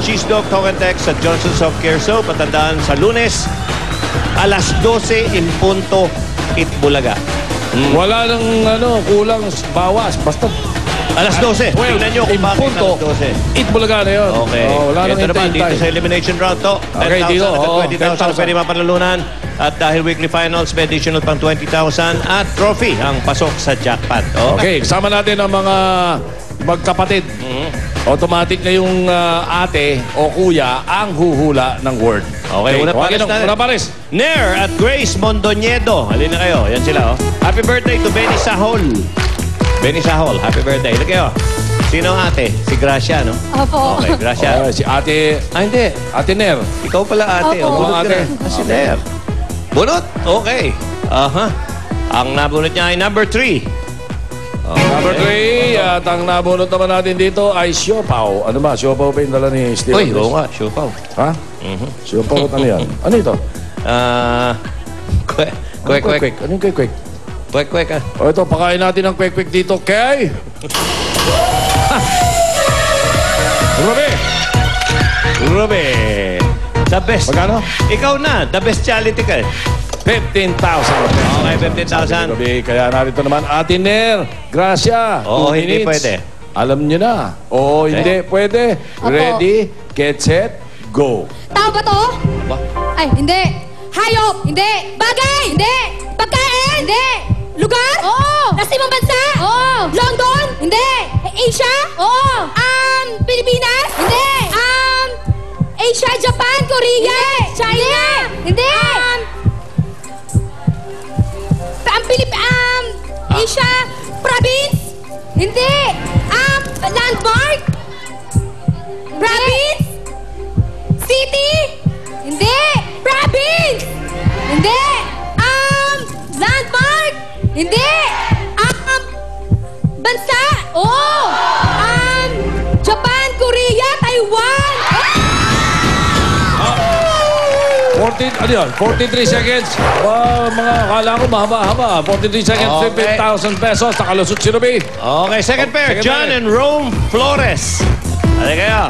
Cheese Dog Talk and Text sa Johnson Soft Care Soap. At tandaan sa Lunes, alas 12 in punto, Itbulaga. Wala nang kulang bawas. Basta alas 12. Tingnan nyo kung bakit alas 12. Itbulaga na yun. Okay. Wala nang Ito naman, dito hintay. sa elimination round to. Okay, 10,000 dito. at 20,000 pwede mapanalunan. At dahil weekly finals, may additional pang 20,000 at trophy ang pasok sa jackpot. Okay, kasama natin ang mga magkapatid. Automatic na yung ate o kuya ang huhula ng word. Okay, una pares. Nair at Grace Mondoñedo. Halina kayo. Yan sila, oh. Happy birthday to Benny Sahol. Benny Sahol, happy birthday. Halina kayo. Sino ang ate? Si Gracia, no? Opo. Okay, Gracia. Si ate... Hindi. Ate Nair. Ikaw pala ate. Opo. Bunot Ate. ka na. Si Nair. Bunot? Okay. Ang nabunot niya ay number 3. Number 3, at ang nabunot naman natin dito ay siopaw. Ano ba? Siopaw pa yung dala ni Steve? Uy, oo nga. Siopaw. Ha? Siopaw, ano yan? Ano ito? Kwek-kwek. Ano yung kwek-kwek? Kwek-kwek, ah. O ito, pakain natin ng kwek-kwek dito kay... Ruby. The best. Magkano? Ikaw na. The best charity ka. 15,000. Okay, 15,000. Kaya narito naman, Ate Nair. Gracia. Oo, 2 hindi minutes. pwede. Alam nyo na. Oo, hindi pwede. Opo. Ready, get set, go. Tao ba to? Ba? Ay, hindi. Hayop? Hindi. Bagay? Hindi. Pagkain? Hindi. Lugar? Oo. Nasimang bansa? Oo. London? Hindi. Asia? Oo. Pilipinas? Hindi. Asia, Japan, Korea? China? Hindi. Asia, province? Hindi. Landmark? Province? City? Hindi. Province? Hindi. Landmark? Hindi. Bansa? Oo. Japan, Korea, Taiwan. 43 seconds. Mga akala ko mahaba-haba. 43 seconds, Okay. 15,000 pesos. Nakalusot si Ruby. Okay, second pair. Second John pair. and Rome Flores. Ano kayo?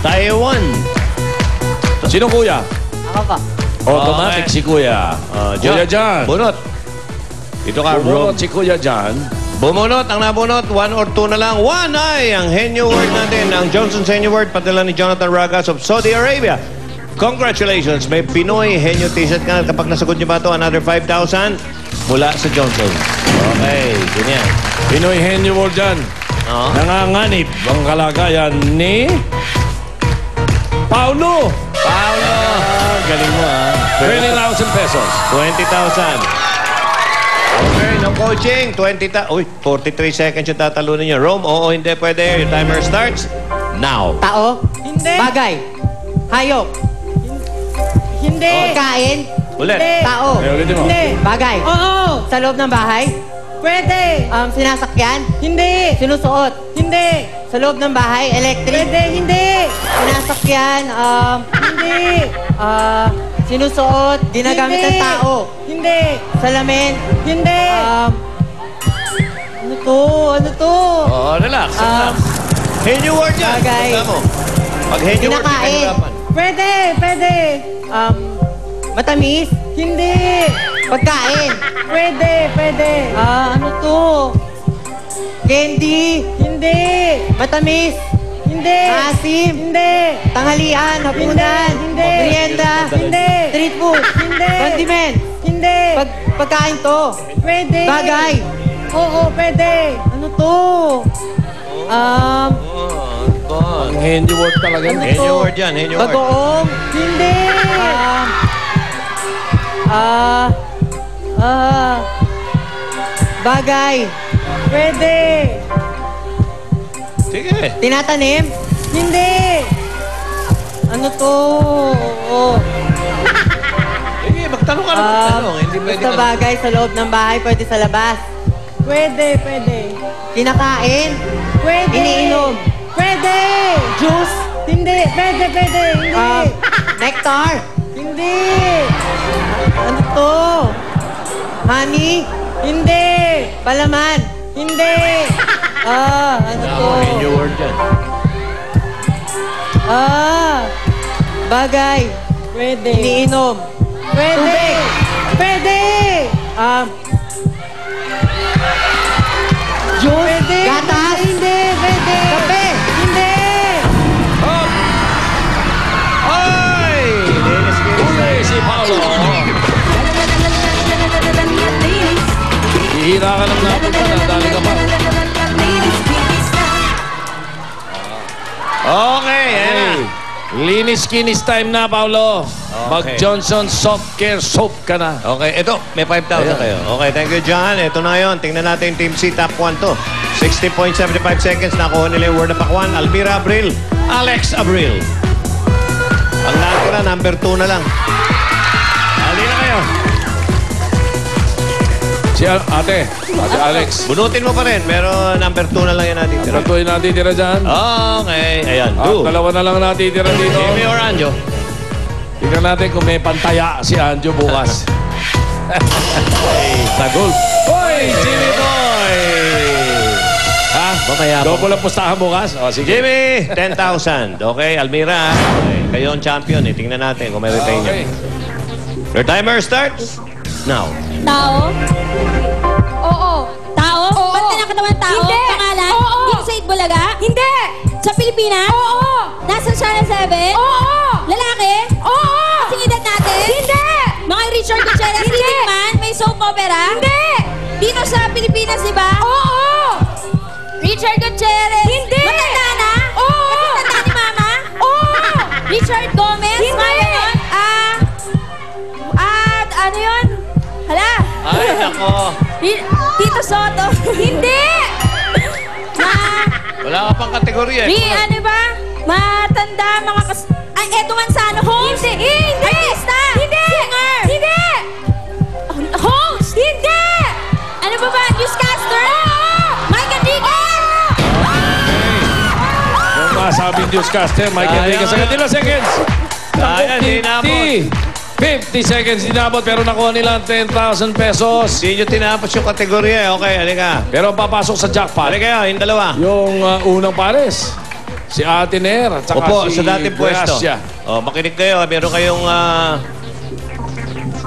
Taiwan. Sino kuya? Ako pa. Automatic Okay. si kuya. Kuya John. Bunot. Dito ka, Bumunot Rome. si Kuya John. Bumunot. Ang nabunot, 1 or 2 na lang. 1 ay ang henyo word natin. Ang Johnson's henyo word, padala ni Jonathan Ragas of Saudi Arabia. Congratulations. May Pinoy henyo t-shirt ka. Kapag nasagot niyo ba ito, another 5,000 mula sa Johnson. Okay, ganyan. Pinoy Henry World dyan. Oo. Nanganganib ang kalagayan ni... Paulo! Paolo. Galing mo, ah. 20,000 pesos. 20,000. Okay, no coaching. 20,000. Uy, 43 seconds yung tatalunin niyo. Rome, oo, hindi pwede. Your timer starts now. Tao? Hindi. Bagay? Hayop? Hindi. Kain? Ulit. Tao? Okay, ulitin mo. Hindi. Bagay? Oo. Sa loob ng bahay? Pwede. Sinasakyan? Hindi. Sinusuot? Hindi. Sa loob ng bahay? Electric? Pwede. Hindi. Sinasakyan? Hindi. Sinusuot? Ginagamit ng Hindi. tao? Hindi. Salamin? Hindi. Ano to? Ano to? Oo, relax. Relax. Henyo word yan. Bagay. Tanda mo. Pag henyo word, Kinakain. hindi kahirapan. Pwede. Pwede. Matamis? Hindi. Pagkain? Pwede. Pwede. Ano to? Candy? Hindi. Matamis? Hindi. Asim? Hindi. Tanghalian? Hapunan? Hindi. Merienda? Hindi. Street food? Hindi. Condiment? Hindi. Pagkain to? Pwede. Bagay? Oo, pwede. Ano to? Ang Henry World talaga. Ano Henyo to? word yan. Henyo word. Bagoong? Hindi. Bagay? Pwede. Sige. Tinatanim? Hindi. Ano to? Sige, magtanong ka na magtanong. Hindi pwede Basta ka. bagay sa loob ng bahay, pwede sa labas. Pwede. Pwede. Kinakain? Pwede. Iniinom? Pwede. Juice? Hindi. Pwede. Hindi. Nectar? Hindi. Ano to? Honey? Hindi. Palaman? Hindi. Ano to? Henyo word yan. Bagay. Pwede. Iniinom. Pwede. Pwede. Juice. Pwede. Gatas. Hindi. Pwede. Kape. Hindi. Hop! Ay! Linis Huli si Paolo. Hihira ka ng napunta na. Dali ka pa. Okay, ayan na. Linis-kinis time na, Paolo. Okay. Mag-Johnson Soft Care Soap ka na. Okay, ito, may 5,000 Ayan. kayo. Okay, thank you, John. Ito na yun. Tingnan natin yung Team C, top 1 to. 60.75 seconds. Nakuha nila yung word na pakwan. Almira Abril, Alex Abril. Ang natira, number 2 na lang. Hali na kayo. Si Ate Alex. Bunutin mo pa rin, pero number 2 na lang yan natitira. Ito yung natitira dyan. Okay, ayan. At 2. dalawa na lang natitira dito. Jimmy or Anjo? Tingnan natin kung may pantaya si Anjo bukas. Sa golf. Hoy, Jimmy Boy! Ha? Mamaya po. Double ang pustahan bukas. O, sige. Jimmy, 10,000. Okay, Almira. Okay, kayo ang champion. Tingnan natin kung may retain Okay. niya. Your timer starts now. Tao? Oo. Tao? Oo. Parte ng katawan ng tao? Hindi. Pangalan? Oo. Yung sa Itbulaga? Hindi! Sa Pilipinas? Oo! Nasa Channel 7? Oo! Lalaki? Oo! Kasing edad natin? Hindi! Mga Richard Gutierrez, Hindi. Leading Man, may soap opera? Hindi! Dito sa Pilipinas, di ba? Oo! Richard Gutierrez? Hindi. Matanda na? Oo. Kasi tanda ni Mama? Oo! Richard Gomez? Hindi. Mga ganon? Ano yun? Hala? Ay, nako. Tito Soto? Hindi! Wala ka pang kategorya. Ano ba? Matanda, mga Ay, Edo Manzano, host? Hindi! Hindi! Artista? Hindi! Singer? Hindi! Host? Hindi! Ano ba ba? Newscaster? Oo! Mike Enriquez? Kung masabing newscaster, Mike Enriquez. Agad nila seconds. Ayan, di inabot. 50 seconds dinabot pero nakuha nila ang 10,000 pesos. Hindi nyo tinapos yung kategorya. Okay, halika. Pero papasok sa jackpot. Halika kayo, yung dalawa. Yung unang pares. Si Ate Ner at saka Opo, si sa dating pwesto. Gracia. Makinig kayo. Meron kayong...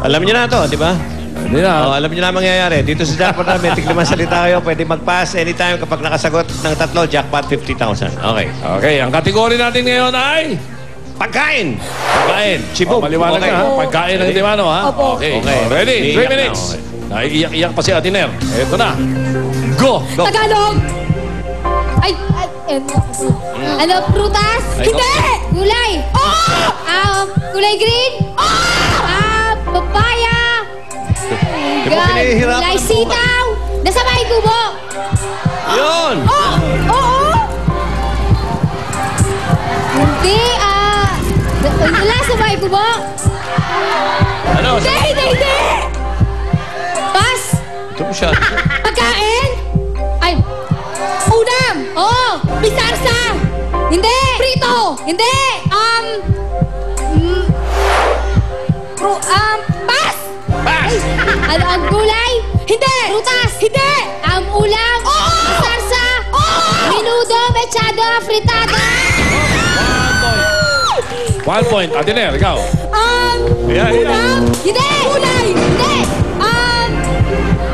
alam niyo na to, di ba? Hindi na. Alam niyo na ang mangyayari. Dito sa jackpot namin, tiglimang salita kayo. Pwede mag-pass anytime kapag nakasagot ng 3, jackpot 50,000. Okay. Okay, ang kategory natin ngayon ay... Pagkain! Pagkain. Chibog. Maliwanag Okay. na, ha? Pagkain ng Ready? Dimano, ha? Opo. Okay. Okay. Ready? 3 Iiyak minutes. na, Naiiyak-iyak pa si Ate Ner. Ito na. Go! Go. Tagalog? Ay, ano, prutas? Ay, Hindi! Gulay? Oo! Gulay green? Oo! Papaya? Di mo pinahihirapan Gulay ang sitaw? Nasa bahay kubo? Yun! Oo! Hindi, wala sa bahay kubo? Ano? Hindi! Pas? Ito siya. Pagkain? Ay, ulam. Oo. Bisarsa. Hindi. Prito. Hindi. Pas. Pass! Ano ang gulay? Hindi. Prutas. Hindi. Ang ulam. Oo. Bisarsa. Oo. Menudo, mechado, fritada. 1 point. Ate Ner, ikaw. Ayan, Ulam. Hindi. Gulay. Hindi.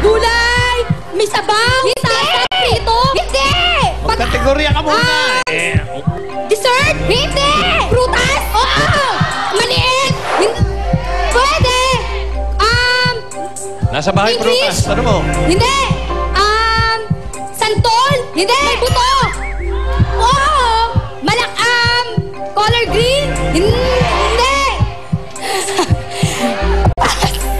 Gulay. May sabaw. Hindi. Prito. Hindi. Magkategorya ka muna. Dessert? Hindi! Prutas? Oo! Maliit? Pwede! Nasa bahay English? prutas. Ano mo? Hindi! Santol? Hindi! May buto! Oo! Color green? Hindi!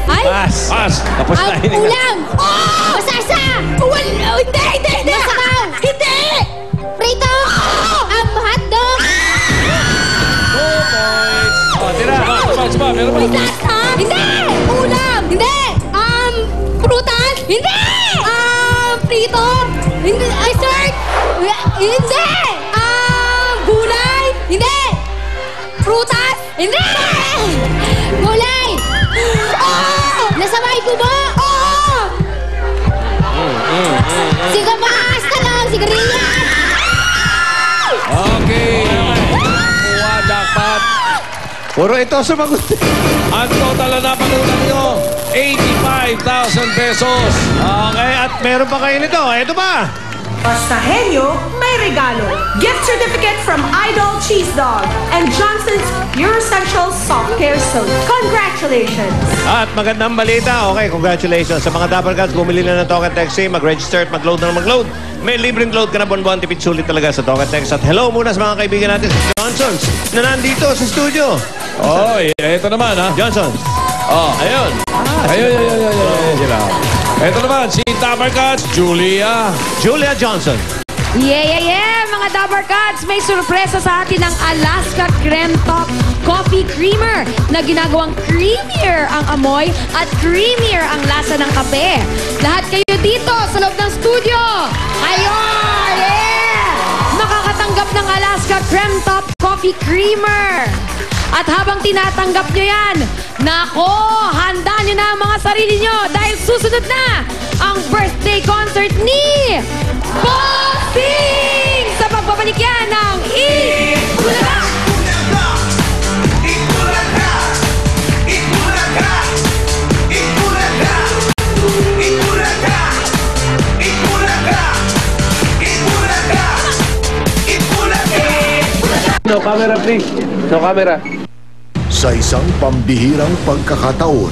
Ay! Pass. Pass. Tapos na. Ang ulam! Oo! Masasa! Hindi! Masabaw! Hindi! Prito! Ang hotdog! 2 points. Tira. Saba. Meron ba? Bisasa? Hindi! Ulam? Hindi! Prutas? Hindi! Prito? Hindi! Dessert? Hindi! Gulay? Hindi! Prutas? Hindi! Gulay! Oh! Nasa bahay ko ba? Oo! Sigabas! Talong! Sigarilyas! Okay. Puro ito sumagot. Ang total na napanunan nyo, 85,000 pesos. Okay, at meron pa kayo nito. Ito pa. Basta Henyo, may regalo. Gift certificate from Idol Cheese Dog and Johnson's Pure Essential Soft Care Soap. Congratulations! At magandang balita. Okay, congratulations. Sa mga Dapper Cats, bumili na ng Token Taxi, mag-register at mag-load na mag-load. May libreng load ka na buwan-buwan, tipid sulit talaga sa Token Taxi. At hello muna sa mga kaibigan natin sa Johnson's na nandito sa studio. Oh, ito naman ha. Johnson's. Oh, ayun. Ayun sila. Ito naman, si Dapper Cats, Julia. Julia Johnson. Yeah! Mga Dapper Cats, may sorpresa sa atin ng Alaska Creme Top Coffee Creamer na ginagawang creamier ang amoy at creamier ang lasa ng kape. Lahat kayo dito sa loob ng studio. Ayun! Yeah! Makakatanggap ng Alaska Creme Top Coffee Creamer. At habang tinatanggap nyo yan, nako, handa nyo na ang mga sarili nyo dahil susunod na ang birthday concert ni Bossing! Sa pagbabalik yan ng Itbulaga! No camera, please. No camera. Sa isang pambihirang pagkakataon,